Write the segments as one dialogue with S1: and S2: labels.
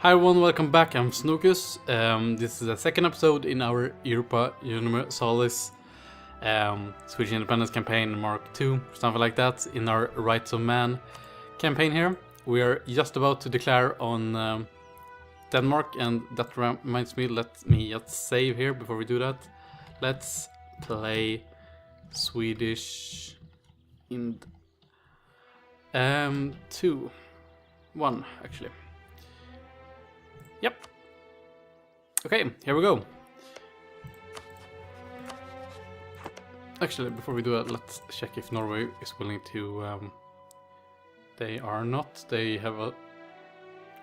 S1: Hi everyone, welcome back. I'm Snokus. This is the second episode in our Europa Universalis Swedish Independence Campaign Mk2, something like that, in our Rights of Man campaign here. We are just about to declare on Denmark, and that reminds me, let me just save here before we do that. Let's play Swedish in 2, 1 actually. Yep. Okay, here we go. Actually, before we do that, let's check if Norway is willing to... they are not. They have a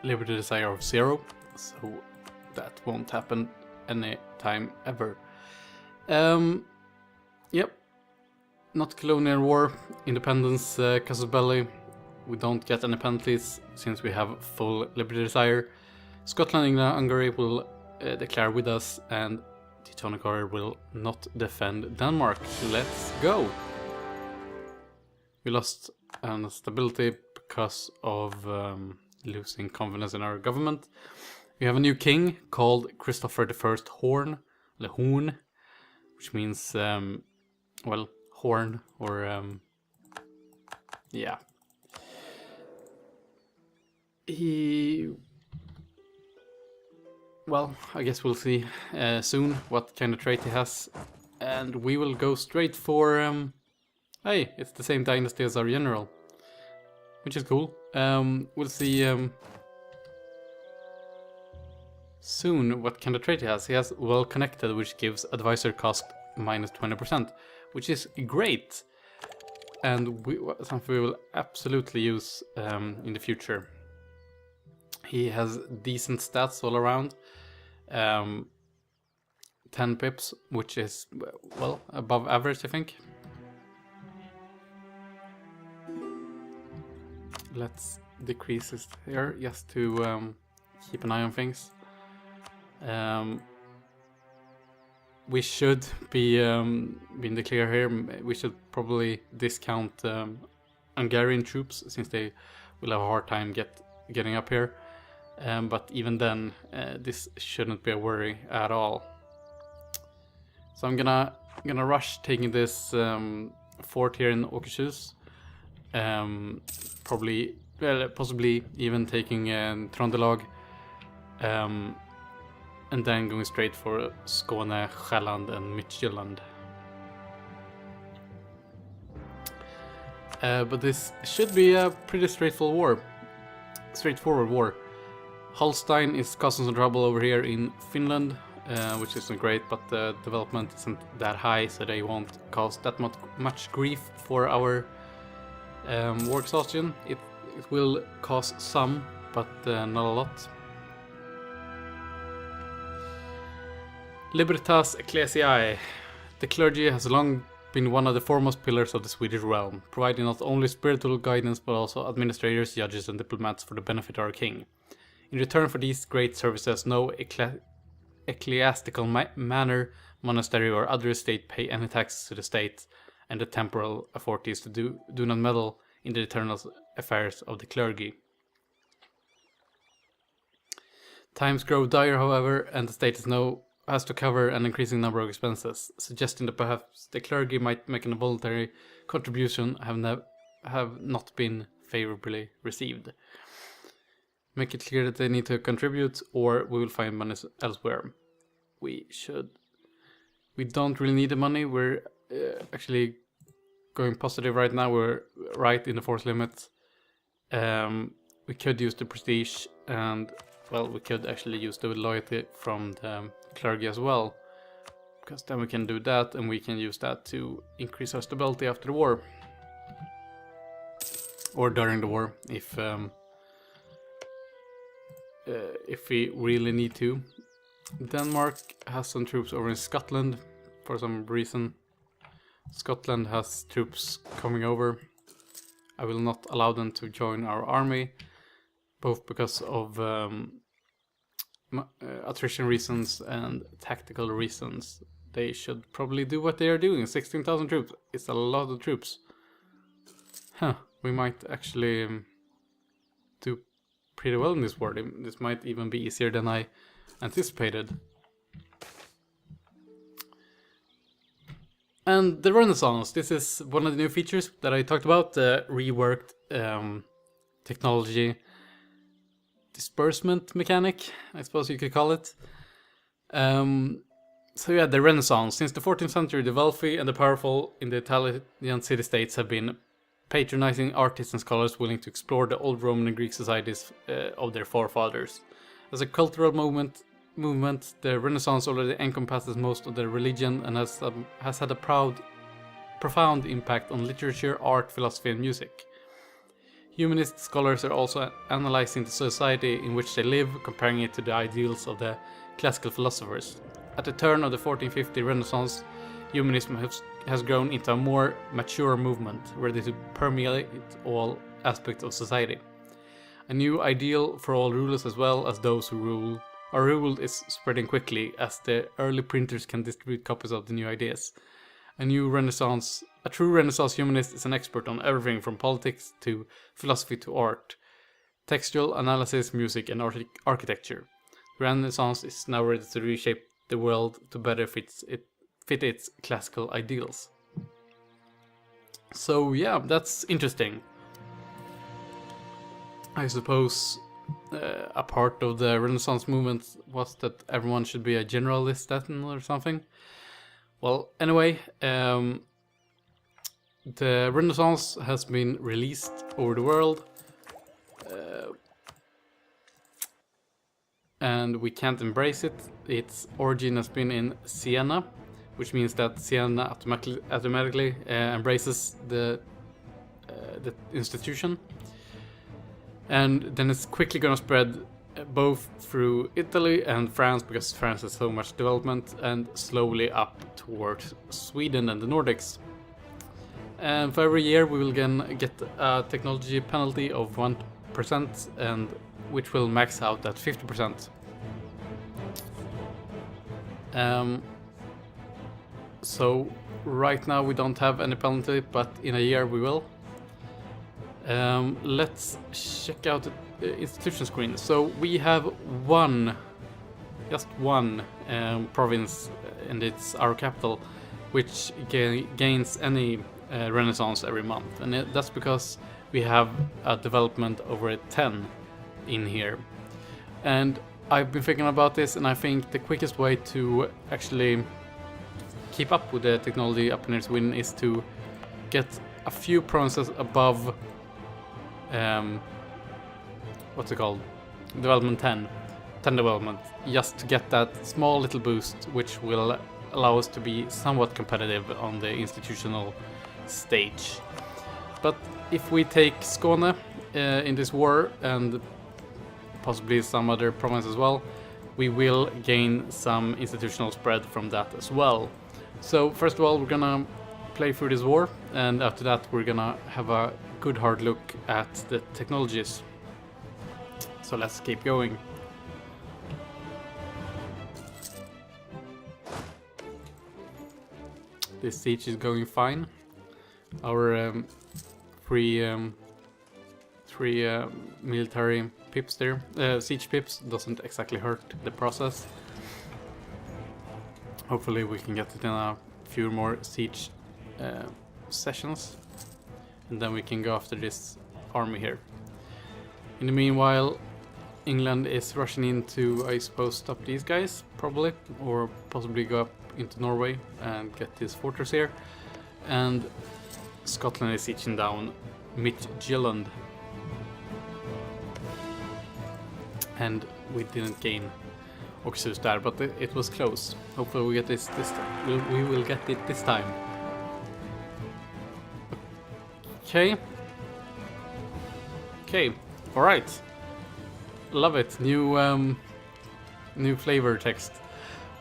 S1: liberty desire of 0, so that won't happen any time ever. Yep. Not colonial war. Independence, casus belli. We don't get any penalties since we have full liberty desire. Scotland, England, Hungary will declare with us, and Teutonic Order will not defend Denmark. Let's go! We lost stability because of losing confidence in our government. We have a new king called Christopher I Horn, the Horn, which means, well, horn, or, yeah. Well, I guess we'll see soon what kind of trait he has. And we will go straight for... hey, it's the same dynasty as our general. Which is cool. We'll see soon what kind of trait he has. He has Well Connected, which gives advisor cost minus 20%. Which is great. And something we will absolutely use in the future. He has decent stats all around. 10 pips, which is, well, above average, I think. Let's decrease this here, just to keep an eye on things. We should be in the clear here. We should probably discount Hungarian troops, since they will have a hard time getting up here. But even then, this shouldn't be a worry at all. So I'm gonna rush taking this fort here in Åkershus. Possibly even taking Trondelag, and then going straight for Skåne, Själland, and Midtjylland. But this should be a pretty straightforward war. Holstein is causing some trouble over here in Finland, which isn't great, but the development isn't that high, so they won't cause that much grief for our war exhaustion. It will cause some, but not a lot. Libertas Ecclesiae. The clergy has long been one of the foremost pillars of the Swedish realm, providing not only spiritual guidance but also administrators, judges, and diplomats for the benefit of our king. In return for these great services, no ecclesiastical manor, monastery, or other estate pay any taxes to the state, and the temporal authorities do not meddle in the internal affairs of the clergy. Times grow dire, however, and the state has to cover an increasing number of expenses, suggesting that perhaps the clergy might make a voluntary contribution have not been favorably received. Make it clear that they need to contribute, or we will find money elsewhere. We don't really need the money. We're actually going positive right now. We're right in the force limit. We could use the prestige, and, well, we could actually use the loyalty from the clergy as well, because then we can do that, and we can use that to increase our stability after the war. Or during the war, if we really need to. Denmark has some troops over in Scotland for some reason. Scotland has troops coming over. I will not allow them to join our army, both because of attrition reasons and tactical reasons. They should probably do what they are doing. 16,000 troops. It's a lot of troops. We might actually do pretty well in this war. This might even be easier than I anticipated. And the Renaissance, this is one of the new features that I talked about, the reworked technology disbursement mechanic, I suppose you could call it. So yeah, the Renaissance. Since the 14th century, the wealthy and the powerful in the Italian city-states have been patronizing artists and scholars willing to explore the old Roman and Greek societies of their forefathers. As a cultural movement, the Renaissance already encompasses most of the religion and has had a profound impact on literature, art, philosophy, and music. Humanist scholars are also analyzing the society in which they live, comparing it to the ideals of the classical philosophers. At the turn of the 1450 Renaissance, humanism has grown into a more mature movement, ready to permeate all aspects of society. A new ideal for all rulers as well as those who are ruled is spreading quickly, as the early printers can distribute copies of the new ideas. A true Renaissance humanist is an expert on everything from politics to philosophy to art, textual analysis, music, and architecture. The Renaissance is now ready to reshape the world to better fit its classical ideals. So yeah, that's interesting. I suppose a part of the Renaissance movement was that everyone should be a generalist then or something. Well, anyway, the Renaissance has been released over the world, and we can't embrace it. Its origin has been in Siena, which means that Siena automatically embraces the institution. And then it's quickly gonna spread both through Italy and France, because France has so much development, and slowly up towards Sweden and the Nordics. And for every year we will again get a technology penalty of 1%, and which will max out at 50%. So right now we don't have any penalty, but in a year we will. Let's check out the institution screen. So we have just one province, and it's our capital, which gains any Renaissance every month, and that's because we have a development over 10 in here. And I've been thinking about this, and I think the quickest way to actually keep up with the technology up in Sweden is to get a few provinces above what's it called? Development 10 development, just to get that small little boost, which will allow us to be somewhat competitive on the institutional stage. But if we take Skåne in this war, and possibly some other province as well, we will gain some institutional spread from that as well. So first of all, we're gonna play through this war, and after that we're gonna have a good hard look at the technologies. So let's keep going. This siege is going fine. Our three military pips there, siege pips, doesn't exactly hurt the process. Hopefully we can get it in a few more siege sessions, and then we can go after this army here. In the meanwhile, England is rushing in to, I suppose, stop these guys, probably, or possibly go up into Norway and get this fortress here. And Scotland is sieging down Midtjylland. And we didn't gain Oxus there, but it was close. Hopefully we get this time. We will get it this time. Okay. Alright. Love it. New flavor text.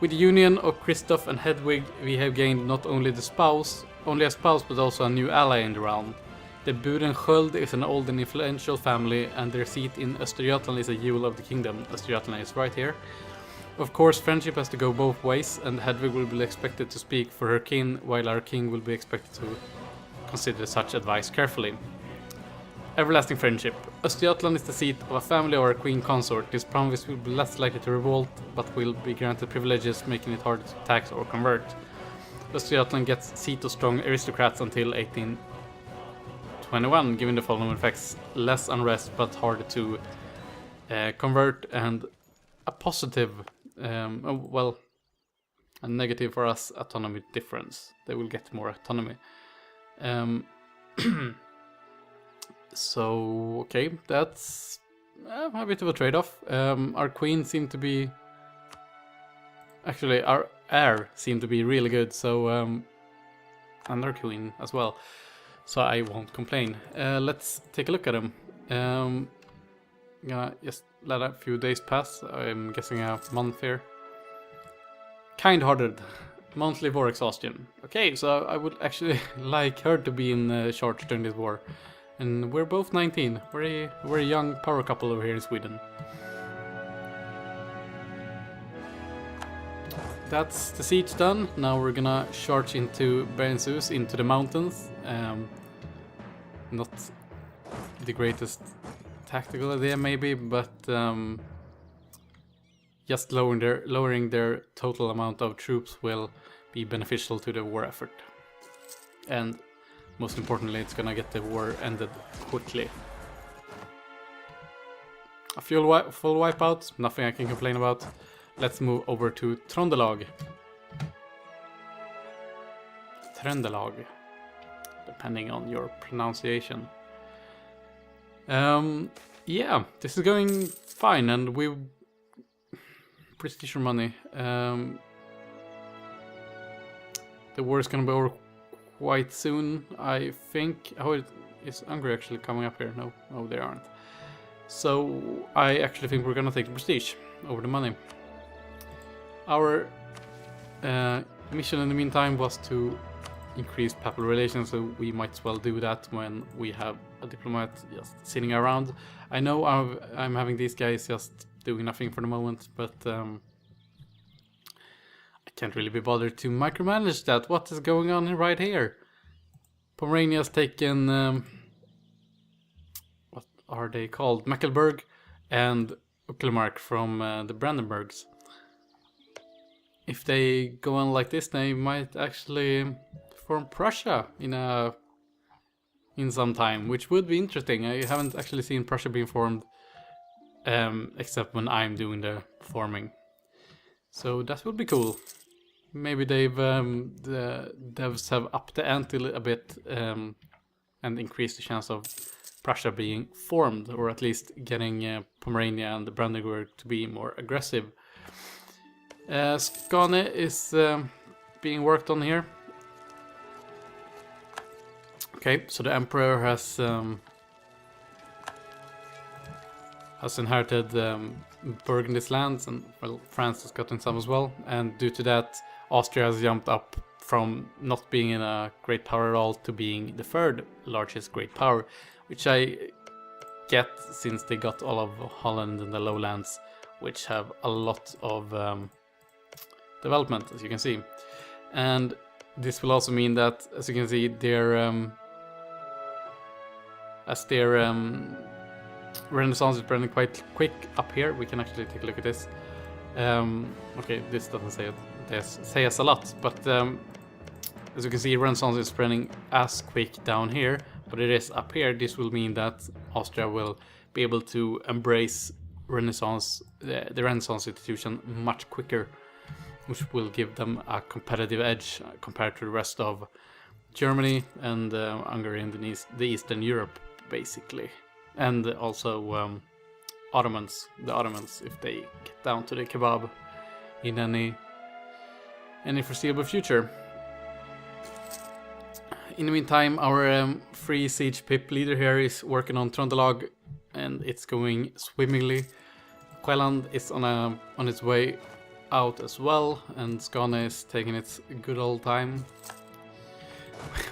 S1: With the union of Kristoff and Hedwig, we have gained not only a spouse, but also a new ally in the realm. The Burenskjöld is an old and influential family, and their seat in Östergötland is a jewel of the kingdom. Östergötland is right here. Of course, friendship has to go both ways, and Hedwig will be expected to speak for her kin, while our king will be expected to consider such advice carefully. Everlasting friendship. Östergötland is the seat of a family or a queen consort. This province will be less likely to revolt, but will be granted privileges, making it harder to tax or convert. Östergötland gets seat of strong aristocrats until 1821, giving the following effects: less unrest, but harder to convert, and a positive, well, a negative for us, autonomy difference. They will get more autonomy. So, okay, that's a bit of a trade-off. Our queen seemed to be... Actually, our heir seemed to be really good, so... and our queen as well. So I won't complain. Let's take a look at them. Gonna just let a few days pass. I'm guessing a month here. Kind-hearted. Monthly war exhaustion. Okay, so I would actually like her to be in charge during this war. And we're both 19. We're a young power couple over here in Sweden. That's the siege done. Now we're gonna charge into Berensus, into the mountains. Not the greatest tactical idea maybe, but just lowering their total amount of troops will be beneficial to the war effort. And most importantly, it's gonna get the war ended quickly. A full wipeout, nothing I can complain about. Let's move over to Trondelag. Trondelag, depending on your pronunciation. Yeah, this is going fine, and we prestige money. The war is gonna be over quite soon, I think. Oh, is Hungary actually coming up here? No, they aren't. So I actually think we're gonna take the prestige over the money. Our mission in the meantime was to increase papal relations, so we might as well do that when we have a diplomat just sitting around. I know I'm having these guys just doing nothing for the moment, but I can't really be bothered to micromanage that. What is going on right here? Pomerania's taken, what are they called? Mecklenburg and Uckelmark from the Brandenburgs. If they go on like this, they might actually form Prussia in some time, which would be interesting. I haven't actually seen Prussia being formed, except when I'm doing the forming. So that would be cool. Maybe the devs have upped the ante a bit and increased the chance of Prussia being formed, or at least getting Pomerania and the Brandenburg to be more aggressive. Skane is being worked on here. Okay, so the Emperor has inherited Burgundy's lands, and well, France has gotten some as well. And due to that, Austria has jumped up from not being in a great power at all to being the third largest great power, which I get since they got all of Holland and the lowlands, which have a lot of development, as you can see. And this will also mean that, as you can see, their Renaissance is running quite quick up here. We can actually take a look at this. Okay, this doesn't say us a lot, but as you can see, Renaissance is spreading as quick down here, but it is up here. This will mean that Austria will be able to embrace Renaissance, the Renaissance institution, much quicker, which will give them a competitive edge compared to the rest of Germany and Hungary and the Eastern Europe, basically. And also Ottomans, the Ottomans, if they get down to the kebab in any foreseeable future. In the meantime, our free siege pip leader here is working on Trondelag, and it's going swimmingly. Quelland is on its way out as well, and Skane is taking its good old time.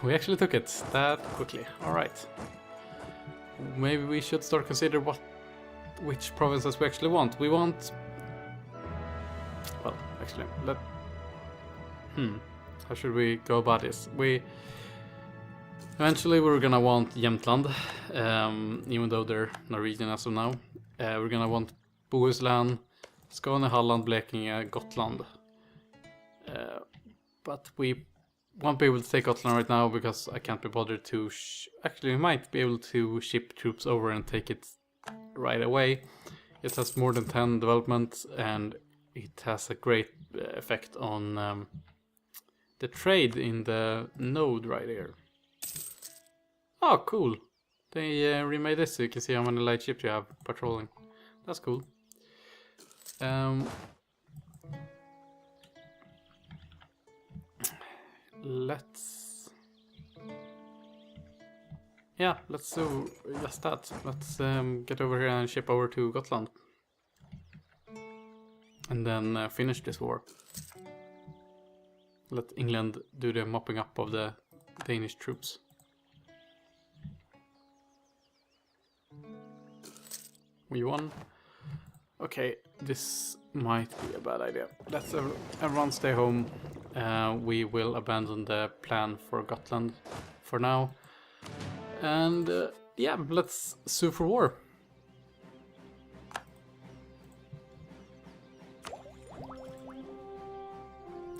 S1: We actually took it that quickly. All right. Maybe we should start consider which provinces we actually want. We want... Well, actually, how should we go about this? Eventually we're gonna want Jämtland, even though they're Norwegian as of now. We're gonna want Bohuslän, Skåne, Halland, Blekinge, Gotland. But we won't be able to take Gotland right now because I can't be bothered to... Actually, we might be able to ship troops over and take it right away. It has more than 10 developments and it has a great effect on the trade in the node right here. Oh, cool. They remade this so you can see how many light ships you have patrolling. That's cool. Let's do just that. Let's get over here and ship over to Gotland. And then finish this war. Let England do the mopping up of the Danish troops. We won. Okay, this might be a bad idea. Let's everyone stay home. We will abandon the plan for Gotland for now. And yeah, let's sue for war.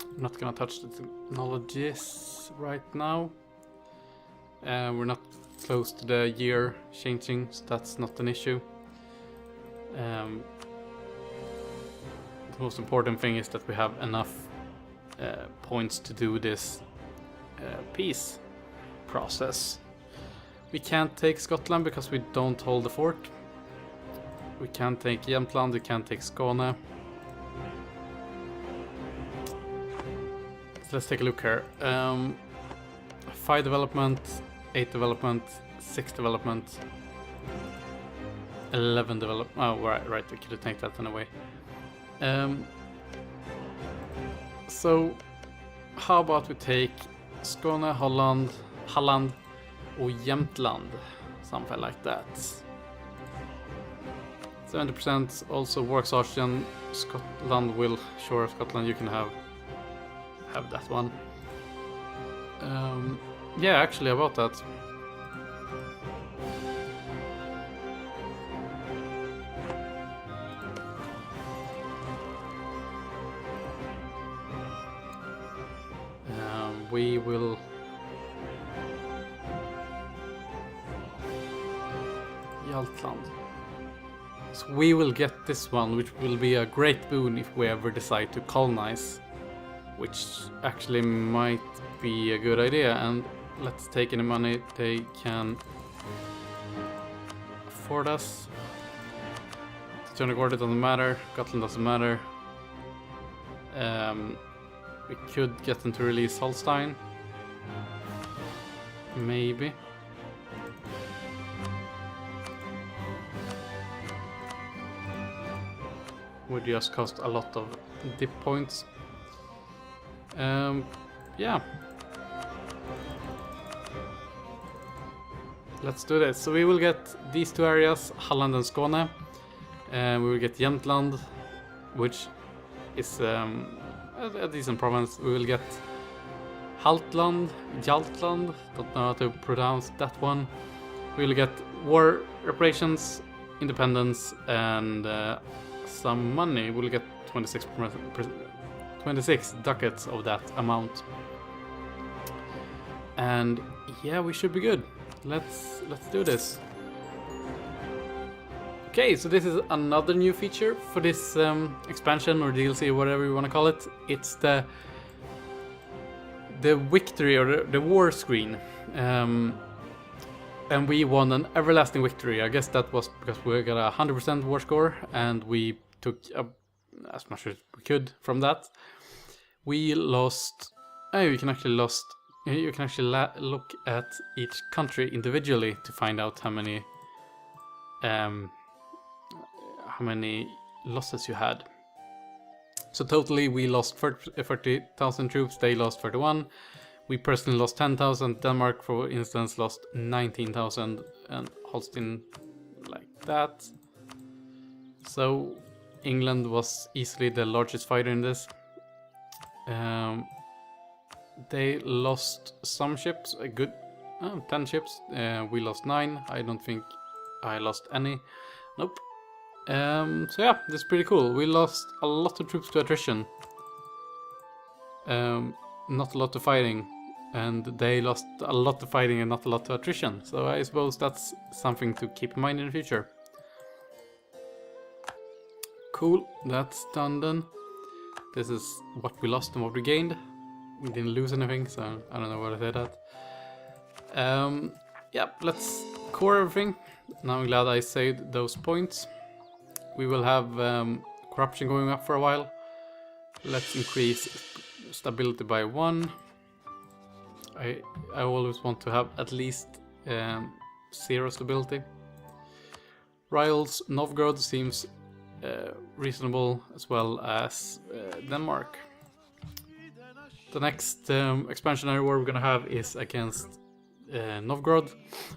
S1: I'm not gonna touch the technologies right now. We're not close to the year changing, so that's not an issue. The most important thing is that we have enough points to do this peace process. We can't take Scotland because we don't hold the fort. We can't take Jämtland, we can't take Skåne. So let's take a look here. 5 development, 8 development, 6 development, 11 development. Oh, right, we could have taken that in a way. So, how about we take Skåne, Halland, or Jämtland, something like that. 70% also war exhaustion. Scotland will, sure, Scotland, you can have that one. Yeah, actually, about that. We will Jaltland. So we will get this one, which will be a great boon if we ever decide to colonize, which actually might be a good idea. And let's take any money they can afford us. Stonegård doesn't matter, Gotland doesn't matter. We could get them to release Holstein. Maybe. Would just cost a lot of dip points. Yeah. Let's do this. So we will get these 2 areas, Halland and Skåne. We will get Jämtland, which is a decent province. We will get Jaltland, don't know how to pronounce that one. We will get war reparations, independence, and some money. We'll get 26 ducats of that amount. And yeah, we should be good. Let's do this. Okay, so this is another new feature for this expansion or DLC, whatever you want to call it. It's the victory or the war screen. And we won an everlasting victory. I guess that was because we got a 100% war score and we took as much as we could from that. We lost... Oh, you can actually look at each country individually to find out how many losses you had. So totally we lost 30,000 troops, they lost 31. We personally lost 10,000. Denmark, for instance, lost 19,000, and Holstein like that. So England was easily the largest fighter in this. They lost some ships, 10 ships. We lost 9. I don't think I lost any. Nope. So yeah, this is pretty cool. We lost a lot of troops to attrition. Not a lot to fighting. And they lost a lot to fighting and not a lot to attrition. So I suppose that's something to keep in mind in the future. Cool, that's done then. This is what we lost and what we gained. We didn't lose anything, so I don't know what I said that. Yeah, let's core everything. Now I'm glad I saved those points. We will have corruption going up for a while. Let's increase stability by 1. I always want to have at least 0 stability. Rivals, Novgorod seems reasonable, as well as Denmark. The next expansionary war we're gonna have is against Novgorod,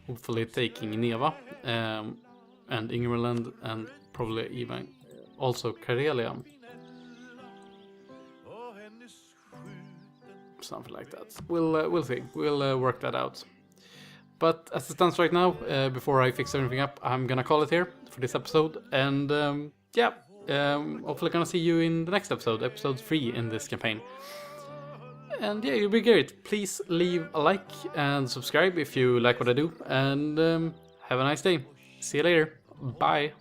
S1: hopefully taking Neva and Ingerland, and probably even also Karelia. Something like that. We'll see. We'll work that out. But as it stands right now, before I fix everything up, I'm gonna call it here for this episode. And yeah, hopefully gonna see you in the next episode, episode 3 in this campaign. And yeah, you'll be great. Please leave a like and subscribe if you like what I do. And have a nice day. See you later. Bye.